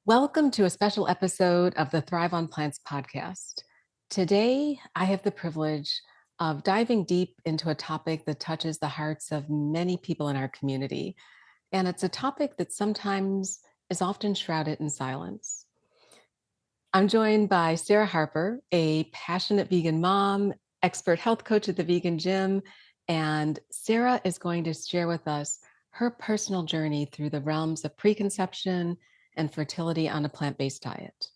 Welcome to a special episode of the Thrive on Plants podcast. Today, I have the privilege of diving deep into a topic that touches the hearts of many people in our community. And it's a topic that sometimes is often shrouded in silence. I'm joined by Sarah Harper, a passionate vegan mom, expert health coach at the Vegan Gym, and Sarah is going to share with us her personal journey through the realms of preconception and fertility on a plant-based diet.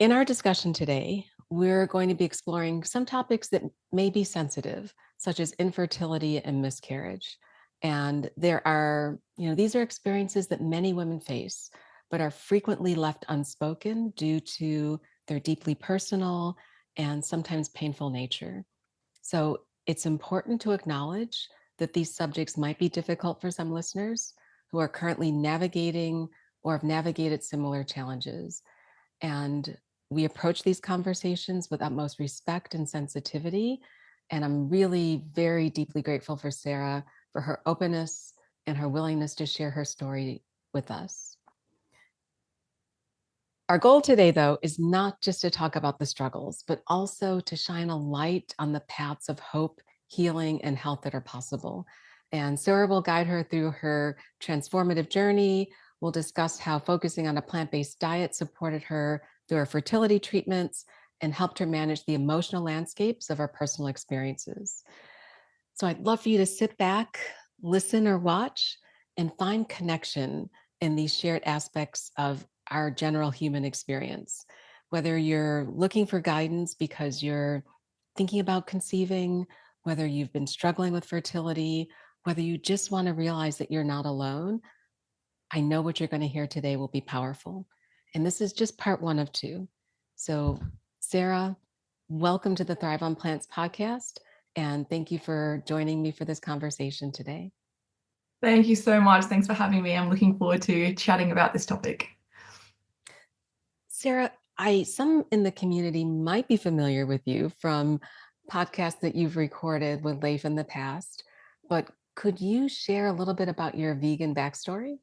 In our discussion today, we're going to be exploring some topics that may be sensitive, such as infertility and miscarriage. And these are experiences that many women face, but are frequently left unspoken due to their deeply personal and sometimes painful nature. So it's important to acknowledge that these subjects might be difficult for some listeners who are currently navigating or have navigated similar challenges. And we approach these conversations with utmost respect and sensitivity. And I'm really very deeply grateful for Sarah for her openness and her willingness to share her story with us. Our goal today, though, is not just to talk about the struggles, but also to shine a light on the paths of hope, healing, and health that are possible. And Sarah will guide her through her transformative journey. We'll discuss how focusing on a plant-based diet supported her through her fertility treatments and helped her manage the emotional landscapes of her personal experiences. So I'd love for you to sit back, listen or watch, and find connection in these shared aspects of our general human experience. Whether you're looking for guidance because you're thinking about conceiving, whether you've been struggling with fertility, whether you just want to realize that you're not alone, I know what you're going to hear today will be powerful. And this is just part one of two. So, Sarah, welcome to the Thrive on Plants podcast. And thank you for joining me for this conversation today. Thank you so much. Thanks for having me. I'm looking forward to chatting about this topic. Sarah, some in the community might be familiar with you from podcasts that you've recorded with Leif in the past, but could you share a little bit about your vegan backstory?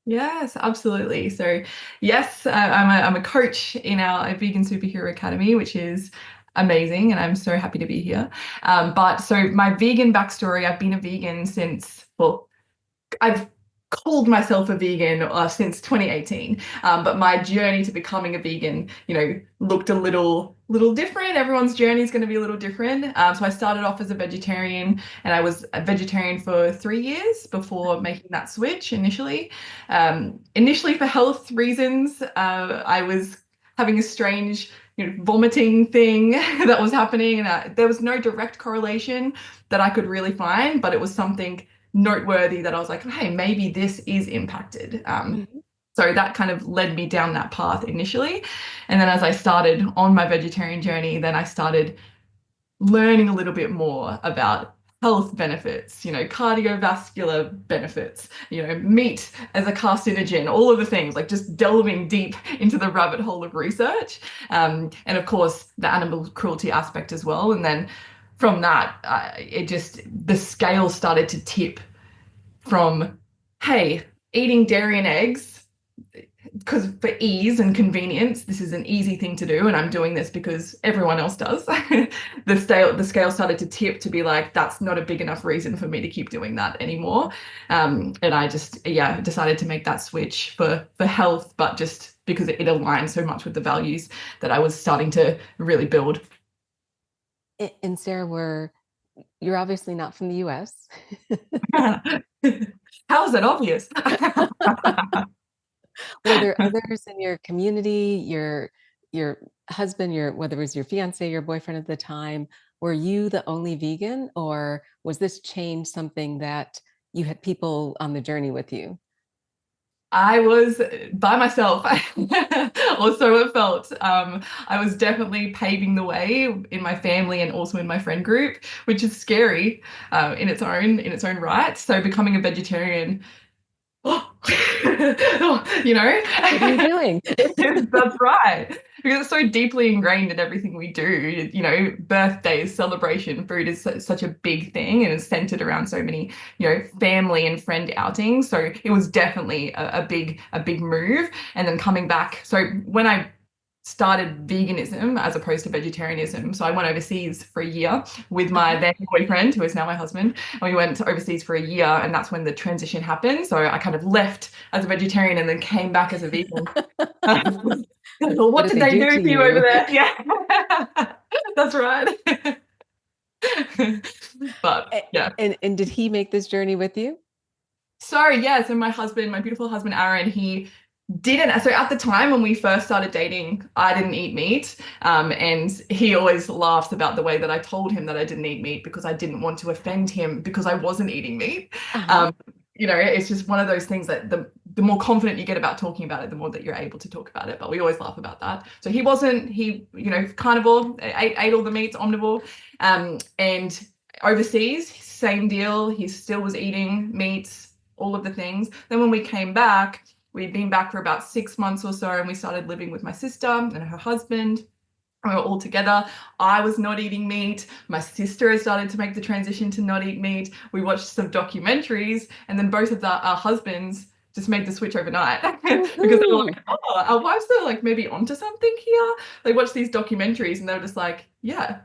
Yes, absolutely. So yes, I'm a coach in our Vegan Superhero Academy, which is amazing, and I'm so happy to be here. But so my vegan backstory, I've been a vegan since, well, I've called myself a vegan since 2018, but my journey to becoming a vegan, looked a little different. Everyone's journey is going to be a little different. So I started off as a vegetarian, and I was a vegetarian for 3 years before making that switch initially. Initially for health reasons, I was having a strange vomiting thing that was happening, and there was no direct correlation that I could really find, but it was something noteworthy that I was like, hey, maybe this is impacted. So that kind of led me down that path initially. And then as I started on my vegetarian journey, then I started learning a little bit more about health benefits, cardiovascular benefits, meat as a carcinogen, all of the things, like just delving deep into the rabbit hole of research. And of course, the animal cruelty aspect as well. And then from that, the scale started to tip from, hey, eating dairy and eggs, because for ease and convenience, this is an easy thing to do, and I'm doing this because everyone else does. The scale started to tip to be like, that's not a big enough reason for me to keep doing that anymore. And I just, decided to make that switch for health, but just because it aligned so much with the values that I was starting to really build. And Sarah, you're obviously not from the US. How is that obvious? Were there others in your community, your husband, whether it was your fiance, your boyfriend at the time, were you the only vegan, or was this change something that you had people on the journey with you? I was by myself, or so it felt. I was definitely paving the way in my family and also in my friend group, which is scary in its own right. So becoming a vegetarian, What are you doing? that's right. because it's so deeply ingrained in everything we do. You know, birthdays, celebration, food is such a big thing and it's centered around so many, you know, family and friend outings. So it was definitely a big move. And then coming back, so when I started veganism as opposed to vegetarianism. So I went overseas for a year with my then boyfriend, who is now my husband, and we went overseas for a year, and that's when the transition happened. So I kind of left as a vegetarian and then came back as a vegan. Well, What what did did they they do do to for you over you? there? Yeah, that's right. But yeah. And did he make this journey with you? So yeah, so my husband, my beautiful husband Aaron, he didn't. So at the time when we first started dating, I didn't eat meat, and he always laughs about the way that I told him that I didn't eat meat because I didn't want to offend him because I wasn't eating meat. Uh-huh. Um, you know, it's just one of those things that the more confident you get about talking about it, the more that you're able to talk about it. But we always laugh about that. So he wasn't. He, you know, carnivore, ate all the meats, omnivore, and overseas, same deal. He still was eating meats, all of the things. Then when we came back, we'd been back for about 6 months or so, and we started living with my sister and her husband. We were all together. I was not eating meat. My sister has started to make the transition to not eat meat. We watched some documentaries, and then both of our husbands just made the switch overnight because they were Woohoo. like, "Oh, our wives are like maybe onto something here." They watched these documentaries, and they were just like, "Yeah,"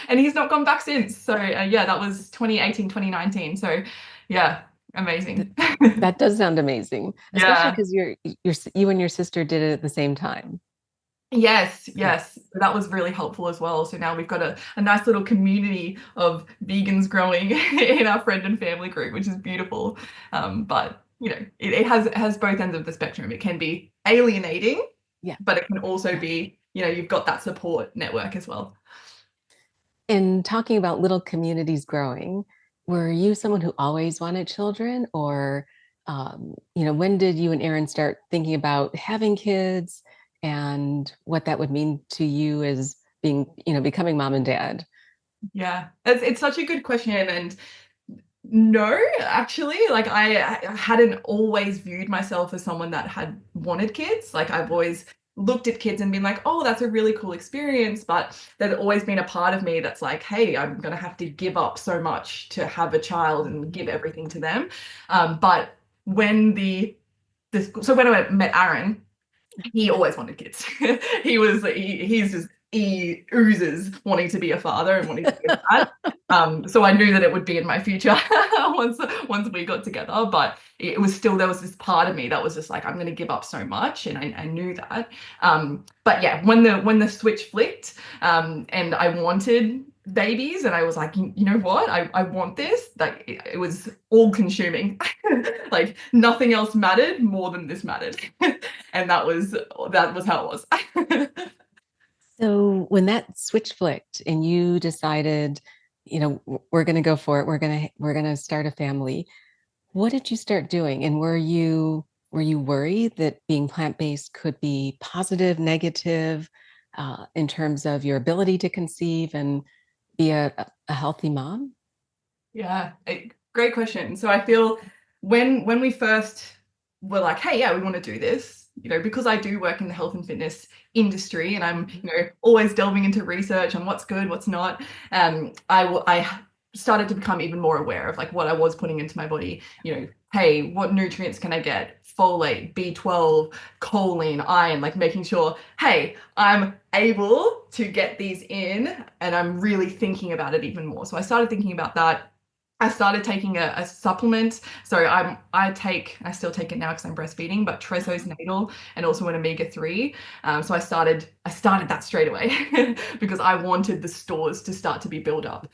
and he's not gone back since. So yeah, that was 2018, 2019. So yeah, Th- amazing. That does sound amazing, especially Yeah. because you and your sister did it at the same time. Yes, Yeah. yes. That was really helpful as well. So now we've got a nice little community of vegans growing in our friend and family group, which is beautiful. But you know, it has both ends of the spectrum. It can be alienating, Yeah. but it can also be, you know, you've got that support network as well. And talking about little communities growing, were you someone who always wanted children, or when did you and Aaron start thinking about having kids and what that would mean to you as being, becoming mom and dad? Yeah, it's such a good question. And no, actually, like I hadn't always viewed myself as someone that had wanted kids. Like I've always looked at kids and been like, oh, that's a really cool experience. But there's always been a part of me that's like, hey, I'm gonna have to give up so much to have a child and give everything to them. But when so when I met Aaron, he always wanted kids. He's just he oozes wanting to be a father and wanting to be a dad. So I knew that it would be in my future once we got together. But it was still, there was this part of me that was just like, I'm going to give up so much, and I knew that. But yeah, when the switch flicked, and I wanted babies, and I was like, you know what, I want this. Like it was all consuming. Like nothing else mattered more than this mattered. And that was how it was. So when that switch flicked and you decided, we're going to go for it, we're going to start a family, what did you start doing? And were you worried that being plant-based could be positive, negative, in terms of your ability to conceive and be a healthy mom? Yeah, great question. So I feel when we first were like, hey, yeah, we want to do this, you know, because I do work in the health and fitness industry, and I'm, you know, always delving into research on what's good, what's not. I started to become even more aware of like what I was putting into my body. You know, hey, what nutrients can I get? Folate, B12, choline, iron, like making sure, hey, I'm able to get these in, and I'm really thinking about it even more. So I started thinking about that. I started taking a supplement. So I still take it now because I'm breastfeeding, but Tresso's natal and also an omega-3. So I started that straight away because I wanted the stores to start to be built up.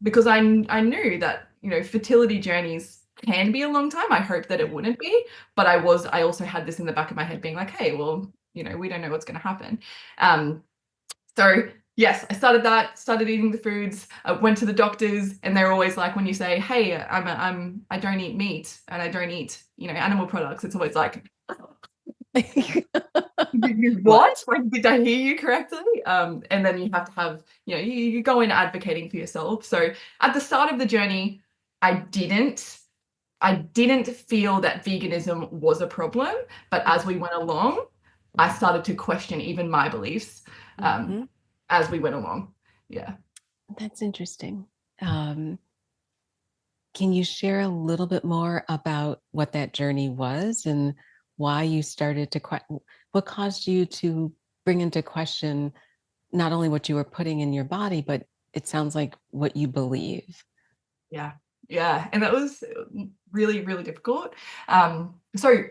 Because I knew that, you know, fertility journeys can be a long time. I hope that it wouldn't be, but I also had this in the back of my head being like, hey, well, you know, we don't know what's going to happen. So yes, I started eating the foods, went to the doctors, and they're always like, when you say, hey, I don't eat meat and I don't eat, you know, animal products, it's always like, What? what? Like, did I hear you correctly? And then you have to have, you know, you go in advocating for yourself. So at the start of the journey, I didn't feel that veganism was a problem, but as we went along, I started to question even my beliefs Hmm. as we went along. Yeah. That's interesting. Um, can you share a little bit more about what that journey was and why you started to what caused you to bring into question not only what you were putting in your body, but it sounds like what you believe. Yeah. Yeah. And that was really, really difficult. So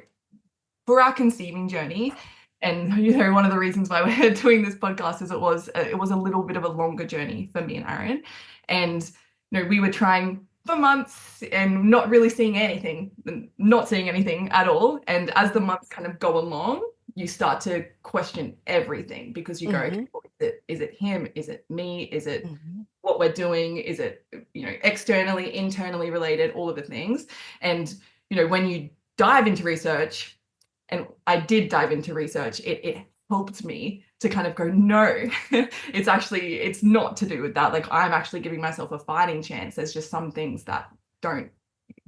for our conceiving journey, and one of the reasons why we're doing this podcast is it was a little bit of a longer journey for me and Aaron, and we were trying for months and not really seeing anything, not seeing anything at all. And as the months kind of go along, you start to question everything because you go, okay, Hmm. well, is it him? Is it me? Is it Hmm. what we're doing? Is it externally, internally related? All of the things, and when you dive into research, and I did dive into research, it helped me to kind of go, no, it's not to do with that. Like, I'm actually giving myself a fighting chance. There's just some things that don't,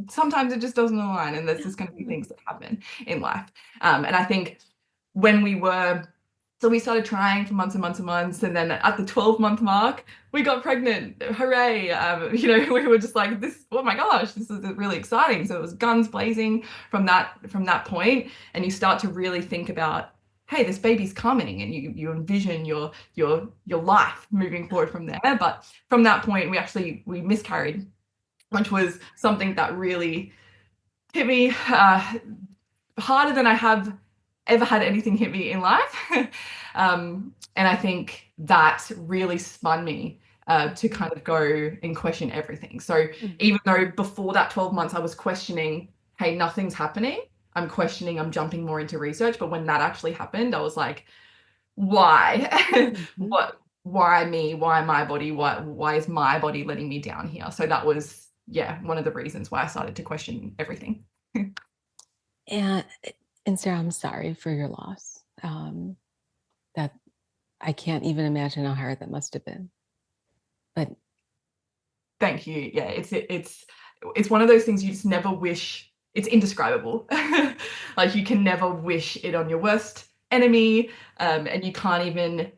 sometimes it just doesn't align, and there's just going to be things that happen in life. And I think when we were, so we started trying for months and months and months, and then at the 12-month mark, we got pregnant. Hooray! We were just like, this, oh my gosh, this is really exciting. So it was guns blazing from that point, and you start to really think about, hey, this baby's coming, and you envision your life moving forward from there. But from that point, we miscarried, which was something that really hit me harder than I have ever had anything hit me in life. And I think that really spun me to kind of go and question everything. So Hmm. even though before that 12 months I was questioning, hey, nothing's happening, I'm jumping more into research. But when that actually happened, I was like, why? Hmm. Why me? Why my body? Why is my body letting me down here? So that was, yeah, one of the reasons why I started to question everything. And and Sarah, I'm sorry for your loss. That I can't even imagine how hard that must have been. But Thank you. Yeah, it's one of those things you just never wish. It's indescribable. Like, you can never wish it on your worst enemy, and you can't even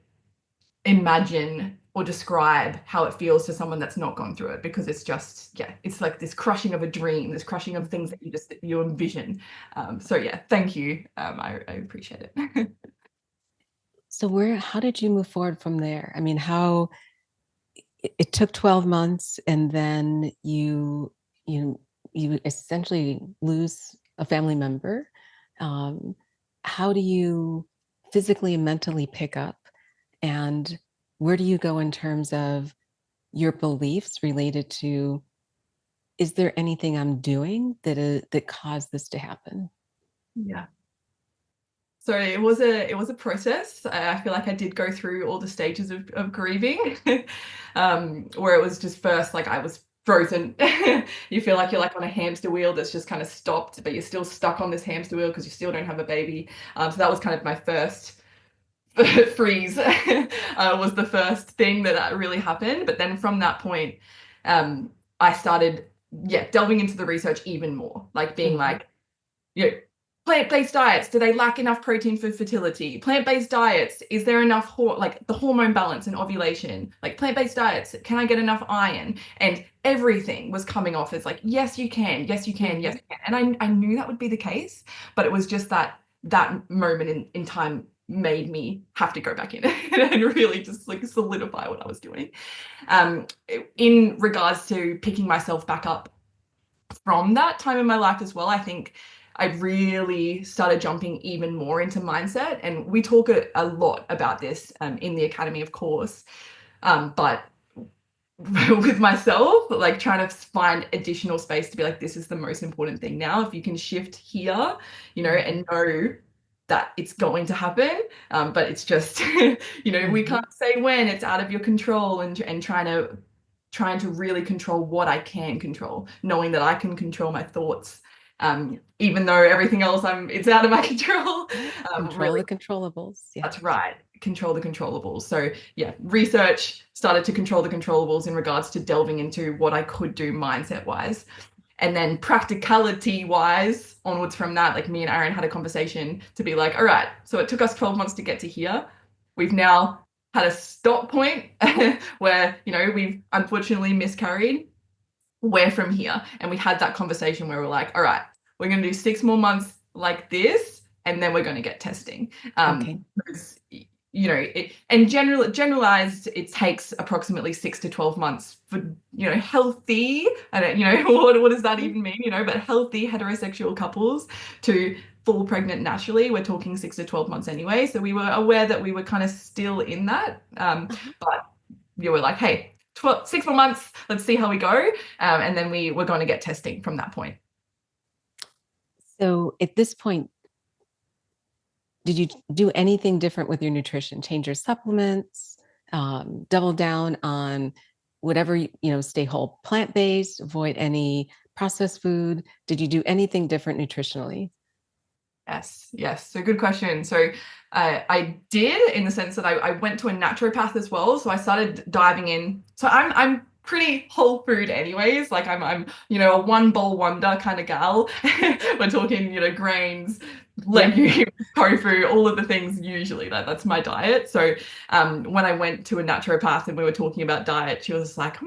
imagine or describe how it feels to someone that's not gone through it, because it's just, yeah, it's like this crushing of a dream, this crushing of things that you envision. So yeah, thank you. I appreciate it. so how did you move forward from there? I mean, it took 12 months and then you you essentially lose a family member. Um, how do you physically and mentally pick up? And where do you go in terms of your beliefs related to, is there anything I'm doing that caused this to happen? Yeah. So it was a process. I feel like I did go through all the stages of grieving, where it was just first like I was frozen. You feel like you're like on a hamster wheel that's just kind of stopped, but you're still stuck on this hamster wheel because you still don't have a baby. So that was kind of my first freeze. Was the first thing that really happened. But then from that point, I started, yeah, delving into the research even more, like being Mhm. like, you know, plant-based diets, do they lack enough protein for fertility? Plant-based diets, is there enough like the hormone balance and ovulation? Like, plant-based diets, can I get enough iron? And everything was coming off as like, yes you can, yes you can, yes Mhm. you can. And I knew that would be the case, but it was just that moment in time made me have to go back in and really just like solidify what I was doing. um in regards to picking myself back up from that time in my life as well, I think I really started jumping even more into mindset. And we talk a lot about this in the academy, of course. But with myself, like trying to find additional space to be like, this is the most important thing now. If you can shift here, Mhm. and know that it's going to happen, but it's just, we Mhm. can't say when. It's out of your control, and trying to really control what I can control, knowing that I can control my thoughts, even though everything else it's out of my control. Yep. Control Really, the controllables. that's Yes. right. Control the controllables. So yeah, research started to control the controllables in regards to delving into what I could do mindset wise. And then practicality wise, onwards from that, like me and Aaron had a conversation to be like, all right, so it took us 12 months to get to here. We've now had a stop point where, we've unfortunately miscarried. Where from here? And we had that conversation where we're like, all right, we're going to do 6 more months like this, and then we're going to get testing. Okay. Because, and generalized, it takes approximately 6 to 12 months for, healthy, I don't, what does that even mean, but healthy heterosexual couples to fall pregnant naturally. We're talking 6 to 12 months anyway. So we were aware that we were kind of still in that. But you were like, hey, 6 more months, let's see how we go. And then we were going to get testing from that point. So at this point, did you do anything different with your nutrition? Change your supplements, double down on whatever, stay whole plant-based, avoid any processed food? Did you do anything different nutritionally? Yes. So good question. So I did, in the sense that I went to a naturopath as well. So I started diving in. So I'm pretty whole food anyways. Like I'm a one bowl wonder kind of gal. We're talking, grains, Yep. legumes, tofu, all of the things usually. That's my diet. So when I went to a naturopath and we were talking about diet, she was like,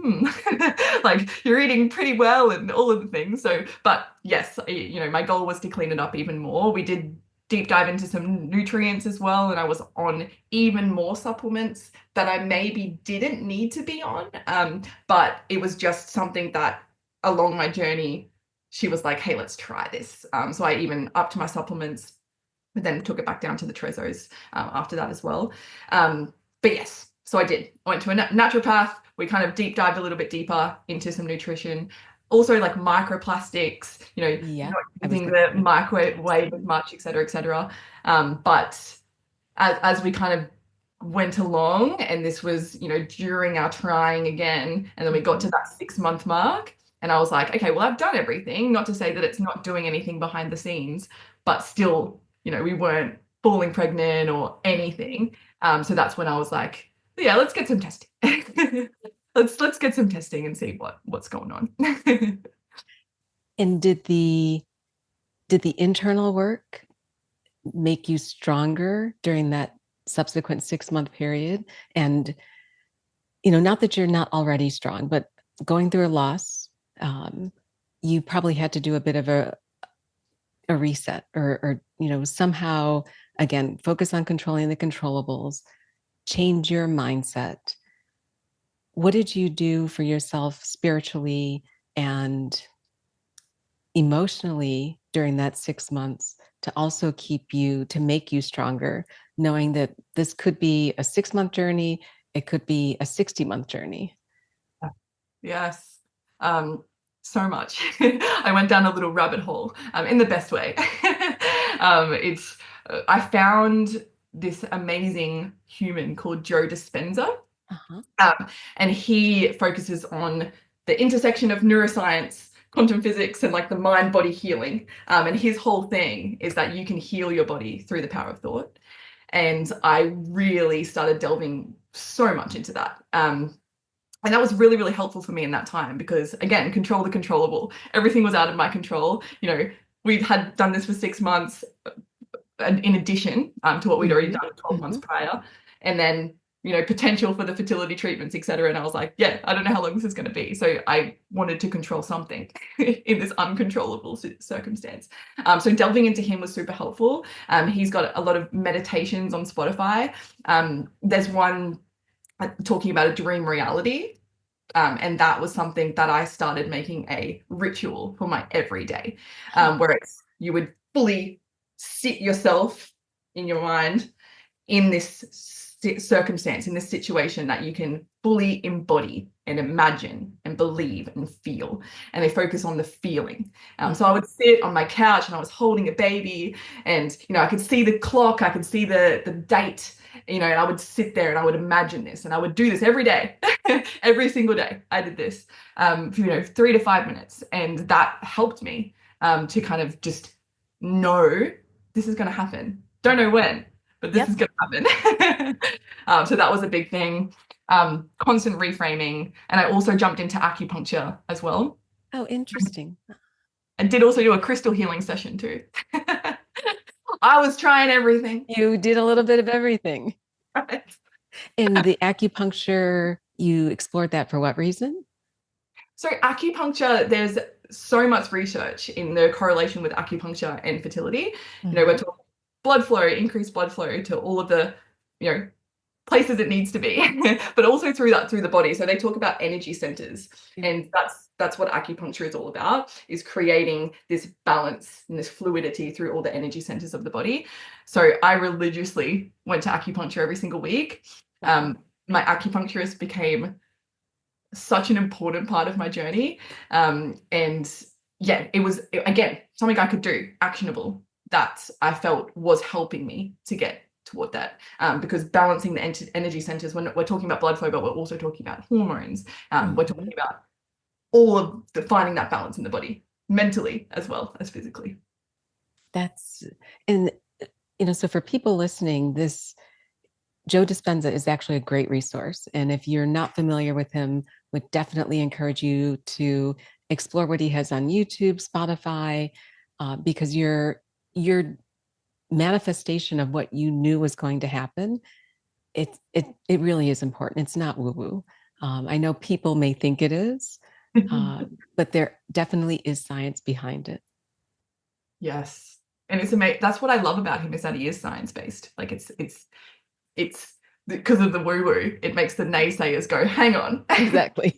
like you're eating pretty well and all of the things. So, but yes, my goal was to clean it up even more. We did deep dive into some nutrients as well, and I was on even more supplements that I maybe didn't need to be on. But it was just something that along my journey, she was like, hey, let's try this. So I even upped my supplements, but then took it back down to the Trezos after that as well. But yes, so I did. I went to a naturopath. We kind of deep dived a little bit deeper into some nutrition. Also, like microplastics, Yeah. not I was using going the microwave as much, et cetera, et cetera. But as we kind of went along, and this was, during our trying again, and then we got to that 6 month mark, and I was like, okay, well, I've done everything. Not to say that it's not doing anything behind the scenes, but still, we weren't falling pregnant or anything. So that's when I was like, yeah, let's get some testing. let's get some testing and see what's going on. And did the internal work make you stronger during that subsequent 6-month period? And, not that you're not already strong, but going through a loss, you probably had to do a bit of a reset or somehow, again, focus on controlling the controllables, change your mindset. What did you do for yourself spiritually and emotionally during that 6 months to also to make you stronger, knowing that this could be a 6-month journey, it could be a 60-month journey? Yes. So much. I went down a little rabbit hole, in the best way. I found this amazing human called Joe Dispenza. Uh-huh. And he focuses on the intersection of neuroscience, quantum physics, and like the mind body healing. And his whole thing is that you can heal your body through the power of thought. And I really started delving so much into that. And that was really, really helpful for me in that time because, again, control the controllable. Everything was out of my control. We'd had done this for 6 months in addition to what we'd already done 12 months prior. And then, potential for the fertility treatments, et cetera. And I was like, yeah, I don't know how long this is going to be. So I wanted to control something in this uncontrollable circumstance. So delving into him was super helpful. He's got a lot of meditations on Spotify. There's one talking about a dream reality. And that was something that I started making a ritual for my everyday, where you would fully sit yourself in your mind in this circumstance, in this situation that you can fully embody and imagine and believe and feel. And they focus on the feeling. So I would sit on my couch and I was holding a baby and, I could see the clock, I could see the date, and I would sit there and I would imagine this and I would do this every day, every single day. I did this, for, 3 to 5 minutes. And that helped me to kind of just know this is going to happen. Don't know when, but this is going to happen. So that was a big thing. Constant reframing. And I also jumped into acupuncture as well. Oh, interesting. I did also do a crystal healing session too. I was trying everything. You did a little bit of everything. Right? And the acupuncture, you explored that for what reason? So acupuncture, there's so much research in the correlation with acupuncture and fertility. We're Mhm. talking blood flow, increased blood flow to all of the, you know, places it needs to be, but also through the body. So they talk about energy centers, and that's what acupuncture is all about, is creating this balance and this fluidity through all the energy centers of the body. So I religiously went to acupuncture every single week. Wow. My acupuncturist became such an important part of my journey. And yeah, it was, again, something I could do, actionable, that I felt was helping me to get toward that, because balancing the energy centers, when we're talking about blood flow, but we're also talking about hormones. We're talking Mhm. about all of the finding that balance in the body, mentally as well as physically. That's, and, so for people listening, this Joe Dispenza is actually a great resource. And if you're not familiar with him, would definitely encourage you to explore what he has on YouTube, Spotify, because your manifestation of what you knew was going to happen, it really is important. It's not woo woo. I know people may think it is, but there definitely is science behind it. Yes. And it's amazing. That's what I love about him, is that he is science based. Like it's because of the woo woo, it makes the naysayers go, hang on. Exactly.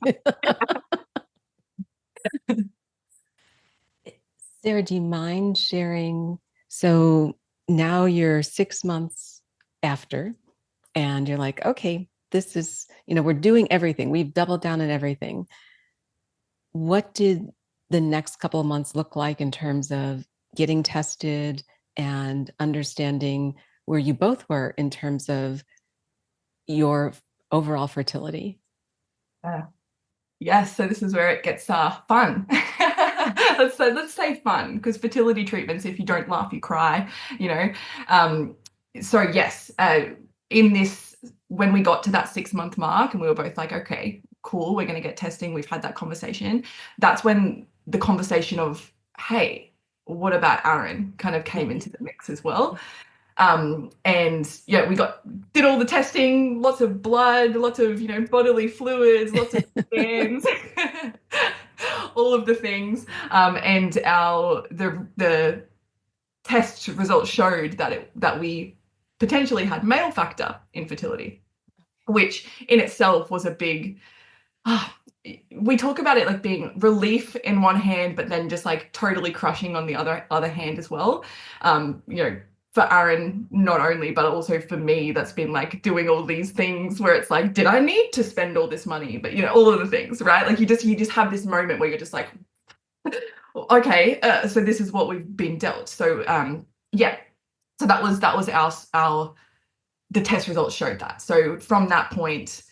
Sarah, do you mind sharing? So now you're 6 months after, and you're like, okay, this is, we're doing everything. We've doubled down on everything. What did the next couple of months look like in terms of getting tested and understanding where you both were in terms of your overall fertility? Uh, yes, so this is where it gets fun. Let's say fun, because fertility treatments, if you don't laugh, you cry, you know. Um, so yes, in this, when we got to that 6 month mark and we were both like, okay, cool, we're going to get testing. We've had that conversation. That's when the conversation of, hey, what about Aaron, kind of came into the mix as well. And yeah, did all the testing, lots of blood, lots of, bodily fluids, lots of scans, all of the things. And the test results showed that we potentially had male factor infertility, which in itself was a big, we talk about it like being relief in one hand, but then just like totally crushing on the other hand as well. For Aaron, not only, but also for me, that's been like doing all these things where it's like, did I need to spend all this money? But all of the things, right? Like you just have this moment where you're just like, okay, so this is what we've been dealt. So yeah, so that was our the test results showed that. So from that point,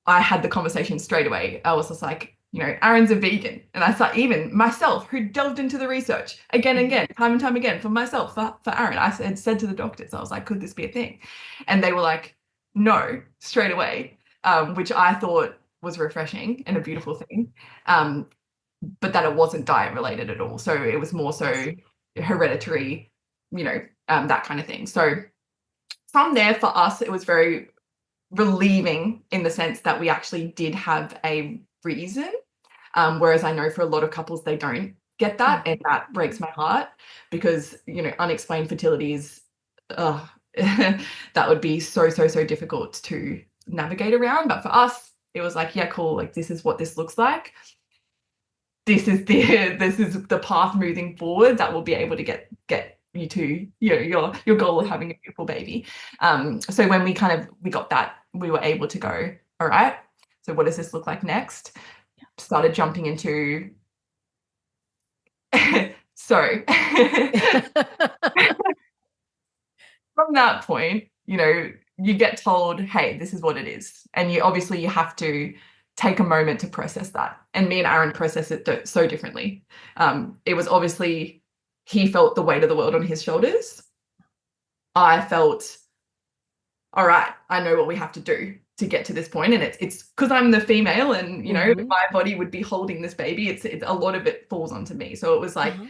I had the conversation straight away. I was just like, Aaron's a vegan. And I thought, even myself, who delved into the research again and again, time and time again, for myself, for Aaron, I said to the doctors, I was like, could this be a thing? And they were like, no, straight away, which I thought was refreshing and a beautiful thing. But that it wasn't diet related at all. So it was more so hereditary, that kind of thing. So from there, for us, it was very relieving in the sense that we actually did have a reason. Whereas I know for a lot of couples, they don't get that. And that breaks my heart, because, unexplained fertility is, that would be so, so, so difficult to navigate around. But for us, it was like, yeah, cool. Like, this is what this looks like. This is the path moving forward that will be able to get you to your goal of having a beautiful baby. So when we got that, we were able to go, all right, so what does this look like next? Started jumping into so from that point, you get told, hey, this is what it is, and you have to take a moment to process that. And me and Aaron process it so differently. It was obviously, he felt the weight of the world on his shoulders. I felt, all right, I know what we have to do. to get to this point, and it's because I'm the female, and Hmm. my body would be holding this baby. It's a lot of it falls onto me. So it was like, Uh-huh.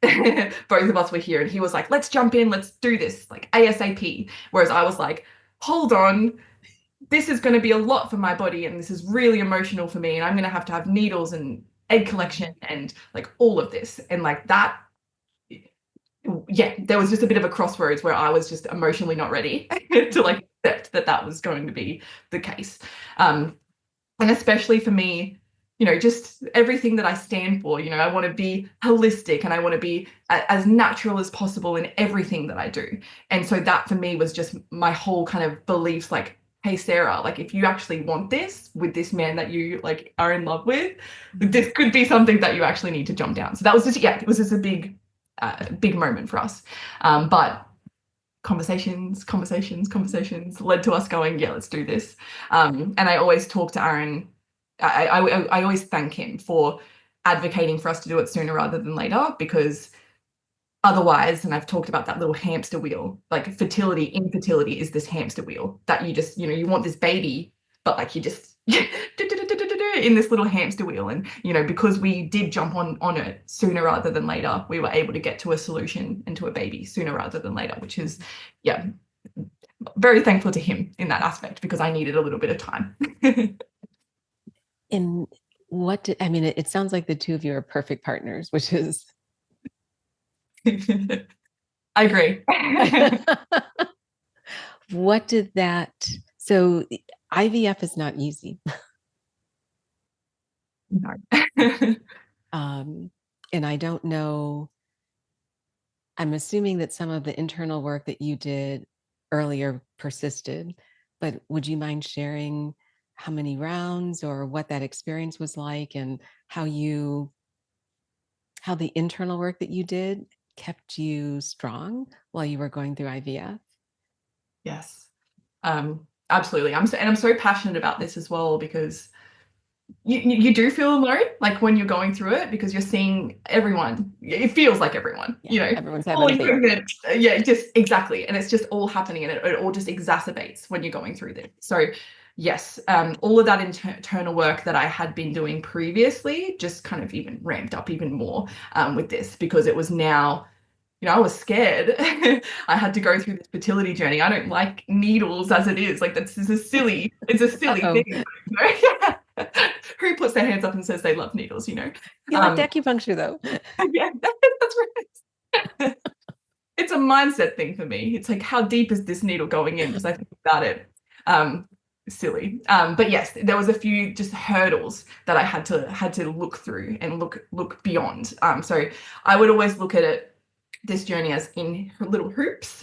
hey, both of us were here, and he was like, let's jump in, let's do this like ASAP. Whereas I was like, hold on, this is going to be a lot for my body, and this is really emotional for me, and I'm going to have needles and egg collection Hmm. and like all of this, and like that. Yeah, there was just a bit of a crossroads where I was just emotionally not ready to Hmm. like accept that that was going to be the case. Um, and especially for me, just everything that I stand for, I want to be holistic, and I want to be as natural as possible in everything that I do. And so that for me was just my whole kind of beliefs, like, hey, Sarah, like if you actually want this with this man that you like are in love with, Hmm. this could be something that you actually need to jump down. So that was just, yeah, it was just a big moment for us. But conversations led to us going, yeah, let's do this. And I always talk to Aaron. I always thank him for advocating for us to do it sooner rather than later, because otherwise, and I've talked about that little hamster wheel, like infertility is this hamster wheel that you just, you want this baby, but like you just in this little hamster wheel. And, because we did jump on it sooner rather than later, we were able to get to a solution and to a baby sooner rather than later, which is, yeah, very thankful to him in that aspect, because I needed a little bit of time. And what did, I mean, it sounds like the two of you are perfect partners, which is I agree. what did that, so IVF is not easy. No. Um, and I don't know, I'm assuming that some of the internal work that you did earlier persisted, but would you mind sharing how many rounds or what that experience was like, and how the internal work that you did kept you strong while you were going through IVF? Yes. Absolutely. I'm so passionate about this as well, because you do feel alone, like when you're going through it, because you're seeing everyone. It feels like everyone, Yeah, everyone's having a falling baby. pregnant. Yeah, just exactly. And it's just all happening, and it all just exacerbates when you're going through this. So yes, all of that internal work that I had been doing previously just kind of even ramped up even more with this, because it was now, I was scared. I had to go through this fertility journey. I don't like needles as it is. Like it's a silly Uh-oh. thing. Who puts their hands up and says they love needles? You liked acupuncture though. Yeah, that's right. It's a mindset thing for me. It's like, how deep is this needle going in? Because I think about it. Um, Silly. But yes, there was a few just hurdles that I had to look through and look beyond. So I would always look at this journey as in little hoops.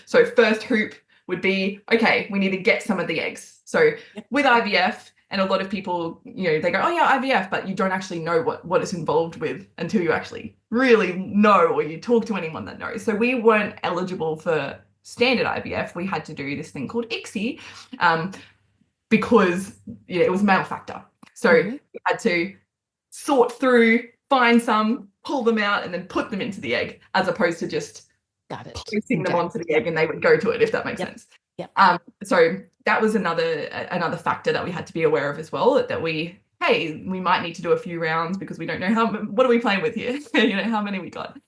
So first hoop would be, okay, we need to get some of the eggs. So Yep. with IVF, and a lot of people, they go, oh yeah, IVF, but you don't actually know what it's involved with until you actually really know, or you talk to anyone that knows. So we weren't eligible for standard IVF. We had to do this thing called ICSI, because it was male factor. So Hmm. we had to sort through, find some, pull them out, and then put them into the egg, as opposed to just Got it. placing them Inject. onto the egg Yep. and they would go to it, if that makes Yep. sense. Yep. So that was another factor that we had to be aware of as well, that we might need to do a few rounds, because we don't know what are we playing with here? How many we got.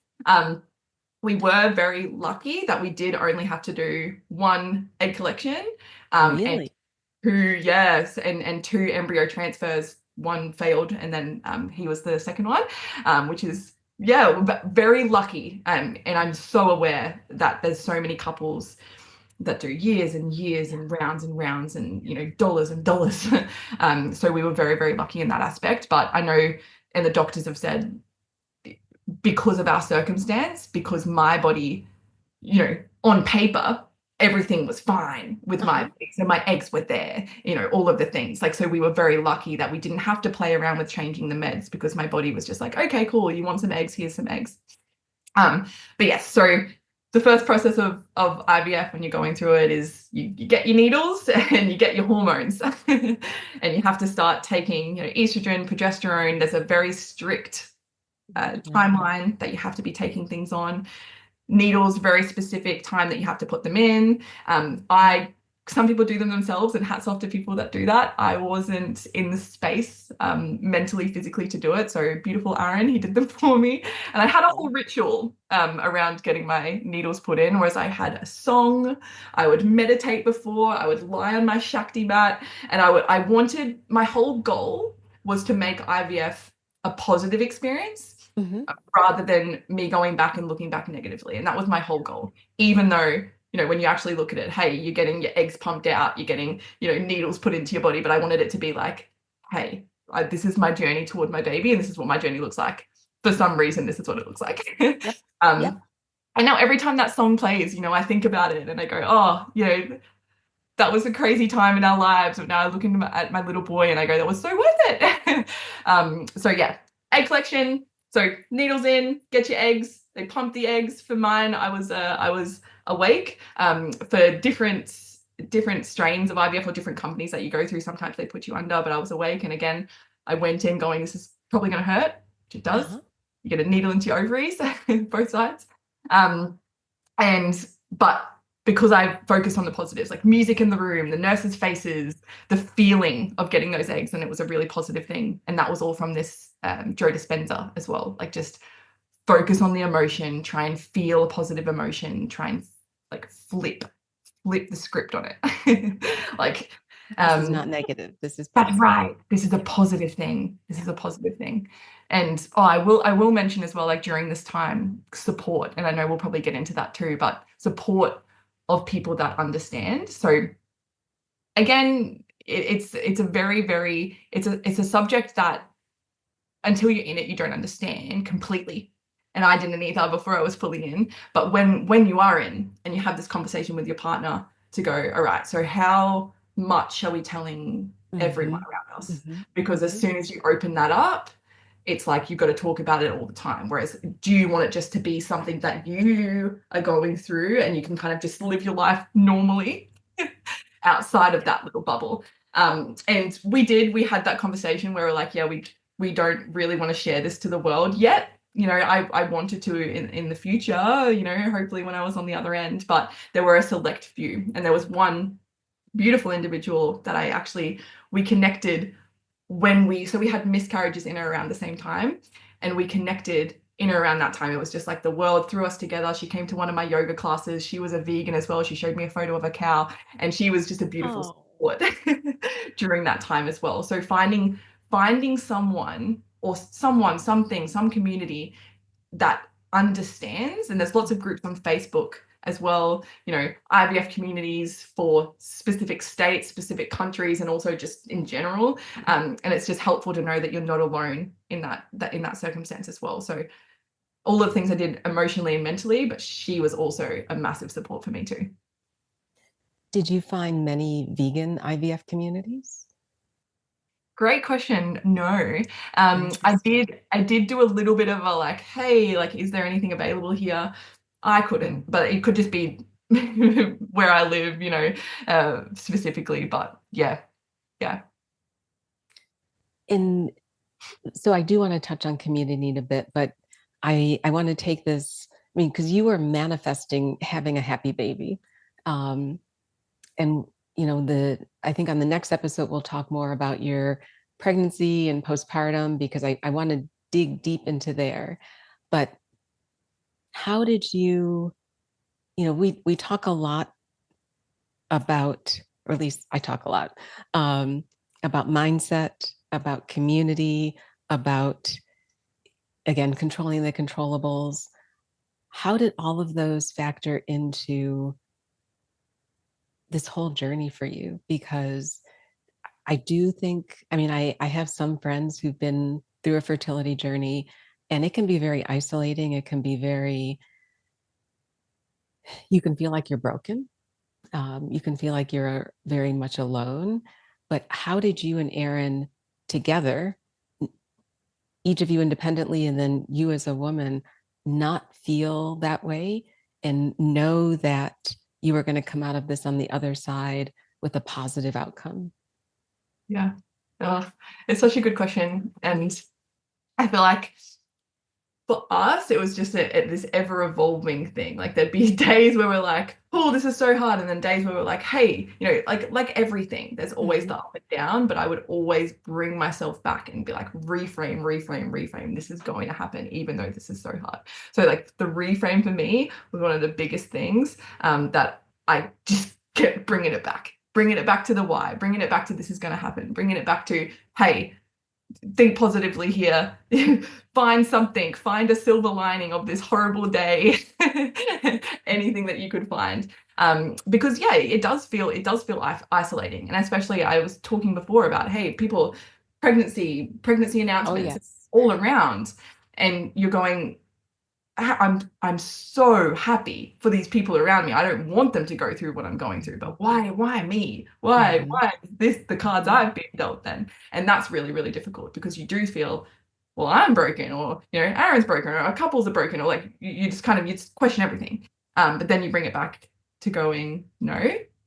We were very lucky that we did only have to do one egg collection, and Really? yes, and two embryo transfers. One failed, and then he was the second one, which is, yeah, very lucky. And I'm so aware that there's so many couples that do years and years and rounds and dollars and dollars. So we were very, very lucky in that aspect. But I know, and the doctors have said, because of our circumstance, because my body, on paper, everything was fine with my Uh-huh. body. So my eggs were there, all of the things. Like, so we were very lucky that we didn't have to play around with changing the meds, because my body was just like, okay, cool, you want some eggs, here's some eggs. But yes, so the first process of IVF when you're going through it is you get your needles and you get your hormones, and you have to start taking, estrogen, progesterone. There's a very strict timeline that you have to be taking things on. Needles, very specific time that you have to put them in. I some people do them themselves, and hats off to people that do that. I wasn't in the space mentally, physically to do it. So beautiful Aaron, he did them for me. And I had a whole ritual around getting my needles put in, whereas I had a song, I would meditate before, I would lie on my Shakti mat, and my whole goal was to make IVF a positive experience. Mm-hmm. Rather than me going back and looking back negatively. And that was my whole goal, even though, when you actually look at it, hey, you're getting your eggs pumped out, you're getting, needles put into your body. But I wanted it to be like, hey, this is my journey toward my baby, and this is what my journey looks like. For some reason, this is what it looks like. Yep. Yep. And now every time that song plays, I think about it and I go, oh, that was a crazy time in our lives. But now I look at my little boy and I go, that was so worth it. So yeah, egg collection. So needles in, get your eggs. They pump the eggs. For mine, I was awake. For different strains of IVF or different companies that you go through, sometimes they put you under, but I was awake. And again, I went in going, this is probably going to hurt, which it does. You get a needle into your ovaries, both sides. But because I focused on the positives, like music in the room, the nurses' faces, the feeling of getting those eggs, and it was a really positive thing. And that was all from this Joe Dispenza as well. Like, just focus on the emotion, try and feel a positive emotion, try and like flip the script on it. Like, this is not negative. This is that's positive. right. This is a positive thing. This is a positive thing. And I will mention as well, like, during this time, support, and I know we'll probably get into that too, but support of people that understand. So again, it's a very, very, it's a subject that until you're in it, you don't understand completely. And I didn't either before I was fully in. But when you are in and you have this conversation with your partner to go, all right, so how much are we telling everyone around us? Because as soon as you open that up, it's like you've got to talk about it all the time. Whereas, do you want it just to be something that you are going through and you can kind of just live your life normally outside of that little bubble? And we had that conversation where we're like, yeah, we don't really want to share this to the world yet. I wanted to in the future, hopefully when I was on the other end, but there were a select few. And there was one beautiful individual that we connected so we had miscarriages in or around the same time, and we connected in or around that time. It was just like the world threw us together. She came to one of my yoga classes. She was a vegan as well. She showed me a photo of a cow, and she was just a beautiful support during that time as well. So finding someone or something, some community that understands, and there's lots of groups on Facebook as well, IVF communities for specific states, specific countries, and also just in general. And it's just helpful to know that you're not alone in that circumstance as well. So all the things I did emotionally and mentally, but she was also a massive support for me too. Did you find many vegan IVF communities? Great question. No, I did do a little bit of a like, hey, like, is there anything available here? I couldn't, but it could just be where I live, specifically. But yeah. So I do want to touch on community in a bit, but I want to take this, because you were manifesting having a happy baby. And I think on the next episode, we'll talk more about your pregnancy and postpartum, because I want to dig deep into there. But how did we talk a lot about, or at least I talk a lot, about mindset, about community, about, again, controlling the controllables. How did all of those factor into this whole journey for you? Because I do think, I have some friends who've been through a fertility journey, and it can be very isolating. It can be you can feel like you're broken. You can feel like you're very much alone. But how did you and Aaron together, each of you independently, and then you as a woman, not feel that way and know that you were going to come out of this on the other side with a positive outcome? Yeah. It's such a good question. And I feel like for us, it was just this ever evolving thing. Like there'd be days where we're like, oh, this is so hard. And then days where we're like, hey, like everything, there's always Mhm. the up and down, but I would always bring myself back and be like, reframe. This is going to happen, even though this is so hard. So like the reframe for me was one of the biggest things that I just kept bringing it back to the why, bringing it back to this is going to happen, bringing it back to, hey, think positively here. Find something, find a silver lining of this horrible day. Anything that you could find. Because yeah, it does feel isolating. And especially I was talking before about, hey, people, pregnancy Oh, announcements yes. all around. And you're going, I'm so happy for these people around me. I don't want them to go through what I'm going through, but why me? Mhm. Why is this the cards Mhm. I've been dealt then? And that's really, really difficult because you do feel, well, I'm broken, or Aaron's broken, or our couples are broken, or like you just kind of you just question everything. But then you bring it back to going, no,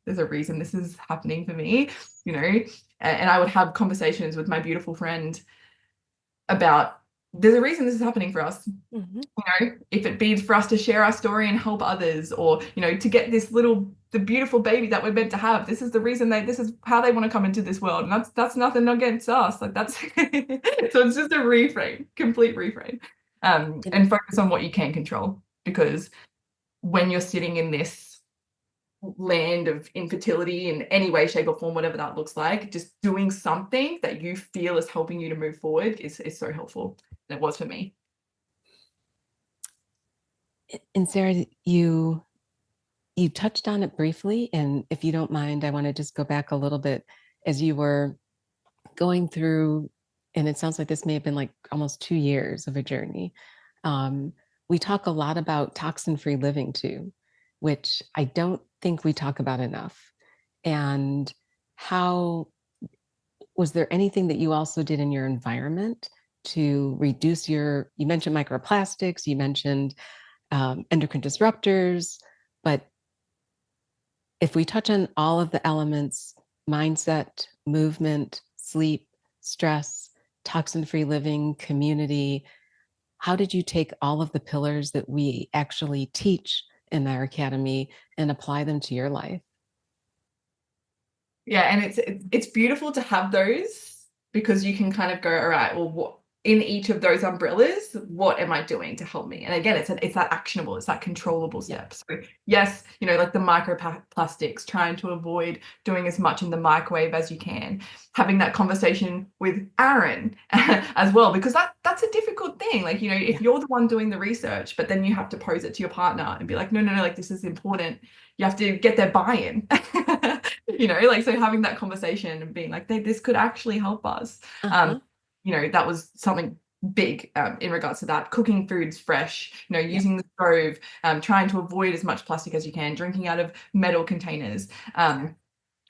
there's a reason this is happening for me, you know. And I would have conversations with my beautiful friend about there's a reason this is happening for us, Mhm. if it be for us to share our story and help others, or to get the beautiful baby that we're meant to have. This is the reason this is how they want to come into this world, and that's nothing against us. Like that's so it's just a reframe, complete reframe, And and focus on what you can control, because when you're sitting in this land of infertility in any way, shape, or form, whatever that looks like, just doing something that you feel is helping you to move forward is so helpful. And it was for me. and Sarah, you touched on it briefly, and if you don't mind, I want to just go back a little bit as you were going through, and it sounds like this may have been like almost 2 years of a journey. Um, we talk a lot about toxin-free living too, which I don't think we talk about enough. And how was there anything that you also did in your environment to reduce you mentioned microplastics, you mentioned endocrine disruptors, but if we touch on all of the elements, mindset, movement, sleep, stress, toxin free living, community, how did you take all of the pillars that we actually teach in our academy and apply them to your life? Yeah, and it's beautiful to have those, because you can kind of go, all right, well, what in each of those umbrellas, what am I doing to help me? And again, it's that actionable, it's that controllable Yeah. step. So yes, like the microplastics, trying to avoid doing as much in the microwave as you can, having that conversation with Aaron as well, because that's a difficult thing. Like, Yeah. if you're the one doing the research, but then you have to pose it to your partner and be like, no, like this is important. You have to get their buy-in. Like, so having that conversation and being like, this could actually help us. Uh-huh. That was something big in regards to that. Cooking foods fresh, Yep. using the stove, trying to avoid as much plastic as you can, drinking out of metal containers.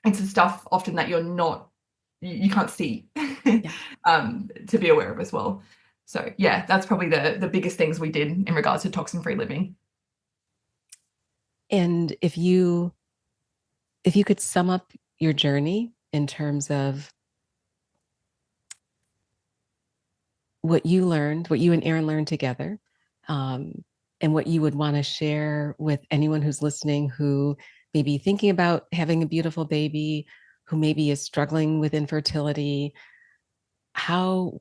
It's the stuff often that you can't see Yeah. to be aware of as well. So yeah, that's probably the biggest things we did in regards to toxin-free living. And if you could sum up your journey in terms of what you learned, what you and Aaron learned together, and what you would want to share with anyone who's listening who may be thinking about having a beautiful baby, who maybe is struggling with infertility. How,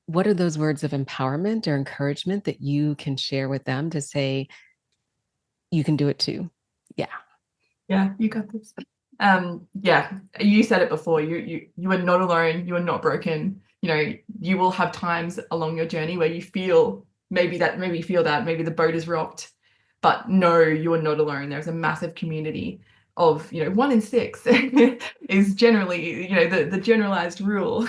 what are those words of empowerment or encouragement that you can share with them to say, you can do it too? Yeah. Yeah, you got this. Yeah, you said it before. You are not alone. You are not broken. You will have times along your journey where you feel maybe the boat is rocked, but no, you are not alone. There's a massive community of 1 in 6 is generally the generalized rule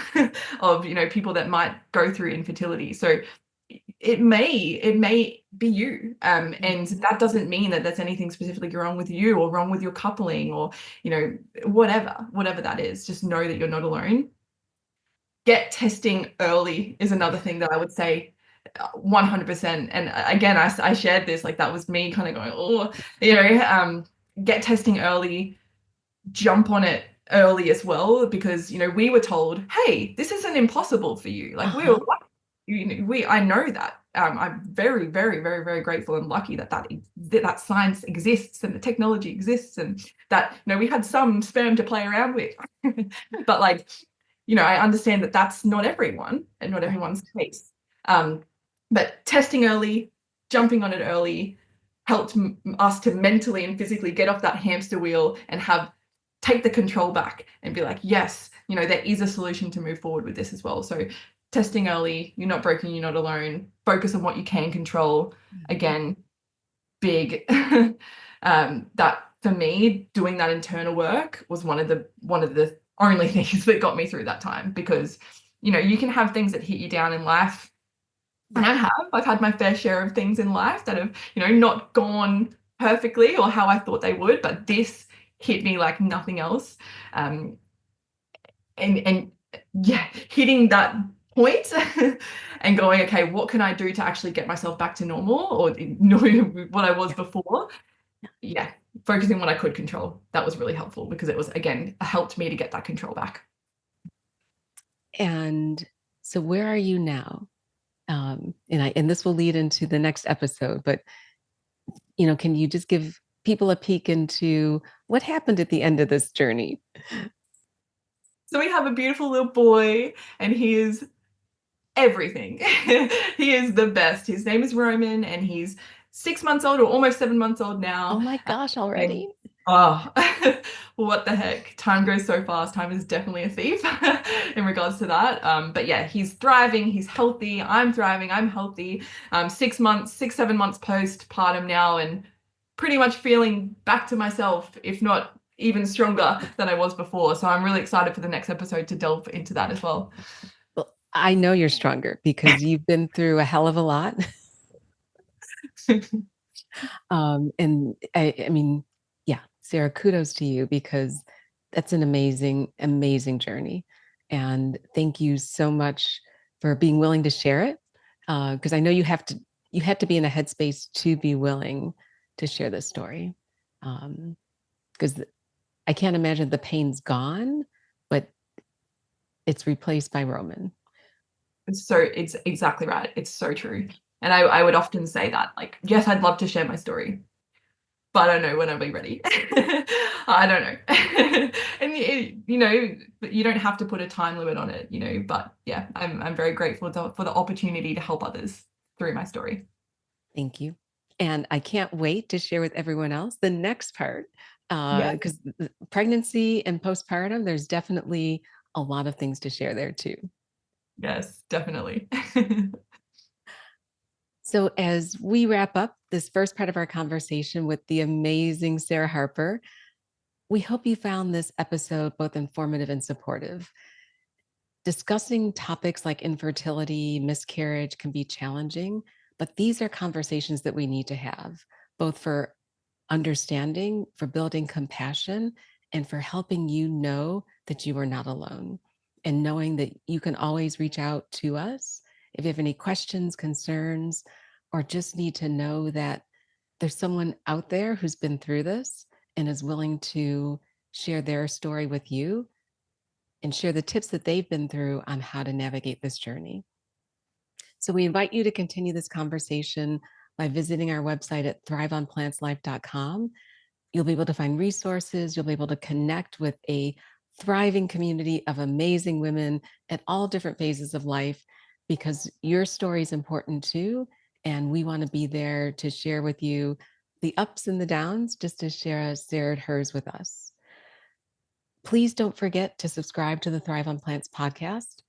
of people that might go through infertility. So it may be you, and Mhm. that doesn't mean that there's anything specifically wrong with you or wrong with your coupling, or whatever that is. Just know that you're not alone. Get testing early is another thing that I would say, 100%. And again, I shared this, like that was me kind of going, oh, get testing early, jump on it early as well, because we were told, hey, this isn't impossible for you. Like we were Uh-huh. I know that. I'm very, very, very, very grateful and lucky that science exists and the technology exists, and that we had some sperm to play around with. But like, I understand that that's not everyone and not Right. everyone's case. But testing early, jumping on it early, helped us to mentally and physically get off that hamster wheel and take the control back and be like, yes, there is a solution to move forward with this as well. So testing early, you're not broken, you're not alone. Focus on what you can control. Mhm. Again, big. That for me, doing that internal work was one of the only things that got me through that time, because you can have things that hit you down in life. And Yeah. I've had my fair share of things in life that have, not gone perfectly or how I thought they would, but this hit me like nothing else. Um, and yeah, hitting that point and going, okay, what can I do to actually get myself back to normal or what I was Yeah. before? Yeah, focusing on what I could control. That was really helpful, because it was, again, helped me to get that control back. And so where are you now? And this will lead into the next episode, but can you just give people a peek into what happened at the end of this journey? So we have a beautiful little boy, and he is everything. He is the best. His name is Roman, and he's 6 months old, or almost 7 months old Oh now. my gosh, And already? oh, what the heck? Time goes so fast. Time is definitely a thief in regards to that. But yeah, he's thriving. He's healthy. I'm thriving. I'm healthy. 6 months, 7 months postpartum now, and pretty much feeling back to myself, if not even stronger than I was before. So I'm really excited for the next episode to delve into that as well. Well, I know you're stronger because you've been through a hell of a lot. And I mean, yeah, Sarah, kudos to you, because that's an amazing, amazing journey. And thank you so much for being willing to share it. Because I know you had to be in a headspace to be willing to share this story. Because I can't imagine the pain's gone, but it's replaced by Roman. It's exactly right. It's so true. And I would often say that, like, yes, I'd love to share my story, but I don't know when I'll be ready. I don't know. And but you don't have to put a time limit on it, but yeah, I'm very grateful for the opportunity to help others through my story. Thank you. And I can't wait to share with everyone else the next part, Yeah. because pregnancy and postpartum, there's definitely a lot of things to share there too. Yes, definitely. So, as we wrap up this first part of our conversation with the amazing Sarah Harper, we hope you found this episode both informative and supportive. Discussing topics like infertility, miscarriage can be challenging, but these are conversations that we need to have, both for understanding, for building compassion, and for helping you know that you are not alone, and knowing that you can always reach out to us if you have any questions, concerns, or just need to know that there's someone out there who's been through this and is willing to share their story with you and share the tips that they've been through on how to navigate this journey. So we invite you to continue this conversation by visiting our website at thriveonplantslife.com. You'll be able to find resources. You'll be able to connect with a thriving community of amazing women at all different phases of life, because your story is important too. And we want to be there to share with you the ups and the downs, just as Sarah shared hers with us. Please don't forget to subscribe to the Thrive on Plants podcast.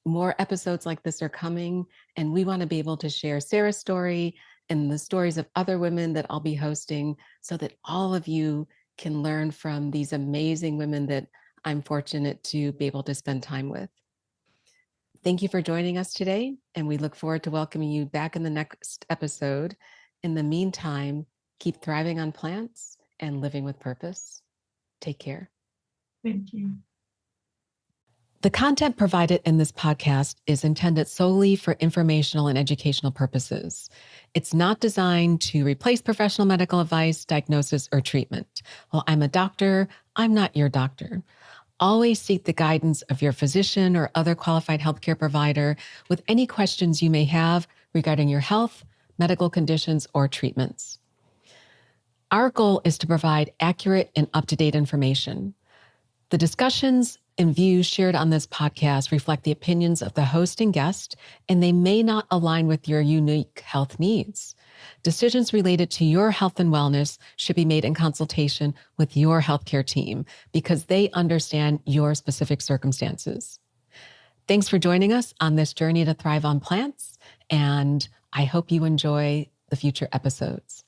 More episodes like this are coming, and we want to be able to share Sarah's story and the stories of other women that I'll be hosting, so that all of you can learn from these amazing women that I'm fortunate to be able to spend time with. Thank you for joining us today, and we look forward to welcoming you back in the next episode. In the meantime, keep thriving on plants and living with purpose. Take care. Thank you. The content provided in this podcast is intended solely for informational and educational purposes. It's not designed to replace professional medical advice, diagnosis, or treatment. While I'm a doctor, I'm not your doctor. always seek the guidance of your physician or other qualified healthcare provider with any questions you may have regarding your health, medical conditions, or treatments. Our goal is to provide accurate and up-to-date information. The discussions and views shared on this podcast reflect the opinions of the host and guest, and they may not align with your unique health needs. Decisions related to your health and wellness should be made in consultation with your healthcare team because they understand your specific circumstances. Thanks for joining us on this journey to thrive on plants, and I hope you enjoy the future episodes.